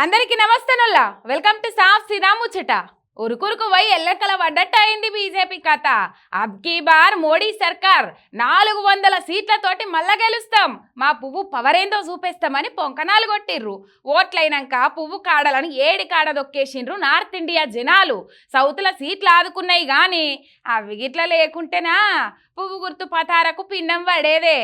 అందరికీ నమస్తేనుల్లా welcome to సాఫ్ సీదా ముచ్చట. ఉరుకురుకు పోయి ఎల్లకల పడ్డట్టు అయింది బీజేపీ కథ. అబ్కీ బార్ మోడీ సర్కార్ 400 సీట్లతోటి మళ్ళా గెలుస్తాం, మా పువ్వు పవరేందో చూపిస్తామని పొంకనాలు కొట్టిర్రు. ఓట్లైనాక పువ్వు కాడలను ఏడి కాడ దొక్కేసిండ్రు నార్త్ ఇండియా జనాలు. సౌత్ల సీట్లు ఆదుకున్నాయి గాని అవి గిట్ల లేకుంటేనా పువ్వు గుర్తు పతారకు పిన్నం పడేదే.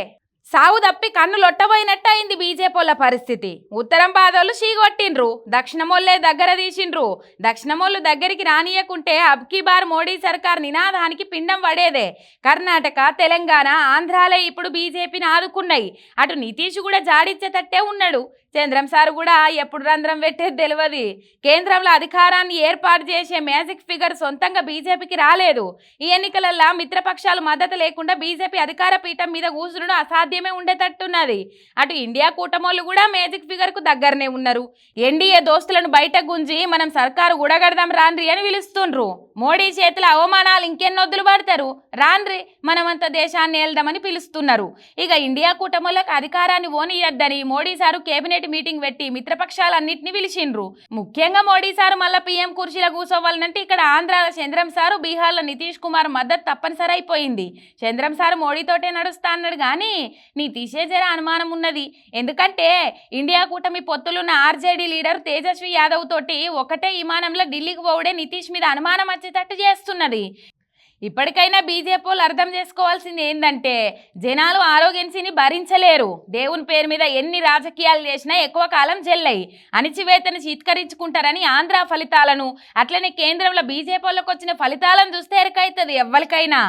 సాగు తప్పి కన్ను లొట్టబోయినట్టు అయింది బీజేపీల పరిస్థితి. ఉత్తరం బాధోళ్ళు చీగొట్టిండ్రు, దక్షిణమోళ్ళే దగ్గర తీసిండ్రు. దక్షిణమోళ్ళు దగ్గరికి రానియకుంటే అబ్కీ బార్ మోడీ సర్కార్ నినాదానికి పిండం పడేదే. కర్ణాటక, తెలంగాణ, ఆంధ్రాలే ఇప్పుడు బీజేపీని ఆదుకున్నాయి. అటు నితీష్ కూడా జాడిచ్చేటట్టే ఉన్నాడు. చంద్రం సార్ కూడా ఎప్పుడు రంధ్రం పెట్టేది తెలియదు. కేంద్రంలో అధికారాన్ని ఏర్పాటు చేసే మ్యాజిక్ ఫిగర్ సొంతంగా బీజేపీకి రాలేదు. ఈ ఎన్నికలలో మిత్రపక్షాలు మద్దతు లేకుండా బీజేపీ అధికార పీఠం మీద కూర్చునడం అసాధ్యమే ఉండేటట్టున్నది. అటు ఇండియా కూటమోళ్ళు కూడా మ్యాజిక్ ఫిగర్ కు దగ్గరనే ఉన్నారు. ఎన్డీఏ దోస్తులను బయట గుంజి మనం సర్కారు గుడగడదాం రాన్రి అని పిలుస్తుండ్రు. మోడీ చేతుల అవమానాలు ఇంకెన్నొద్దులు పడతారు, రాన్రి మనమంతా దేశాన్ని వెళ్దామని పిలుస్తున్నారు. ఇక ఇండియా కూటములకు అధికారాన్ని ఓనియద్దని మోడీ సారు కేబినెట్ మీటింగ్ పెట్టి మిత్రపక్షాలన్నింటినీ పిలిచిండ్రు. ముఖ్యంగా మోడీ సారు మళ్ళా పీఎం కుర్చీలో కూర్చోవాలంటే ఇక్కడ ఆంధ్రాల చంద్రం సారు, బీహార్లో నితీష్ కుమార్ మద్దతు తప్పనిసరి అయిపోయింది. చంద్రం సారు మోడీతోటే నడుస్తా అన్నాడు కానీ నితీషే జర అనుమానం ఉన్నది. ఎందుకంటే ఇండియా కూటమి పొత్తులున్న ఆర్జేడీ లీడర్ తేజస్వి యాదవ్ తోటి ఒకటే విమానంలో ఢిల్లీకి పోవడే నితీష్ మీద అనుమానం వచ్చేటట్టు చేస్తున్నది. ఇప్పటికైనా బీజేపీలు అర్థం చేసుకోవాల్సింది ఏంటంటే జనాలు ఆరోగ్యన్సీని భరించలేరు. దేవుని పేరు మీద ఎన్ని రాజకీయాలు చేసినా ఎక్కువ కాలం చెల్లయి. అణిచివేతను చీత్కరించుకుంటారని ఆంధ్ర ఫలితాలను, అట్లనే కేంద్రంలో బీజేపీలకు వచ్చిన ఫలితాలను చూస్తే ఎరకైతుంది ఎవ్వరికైనా.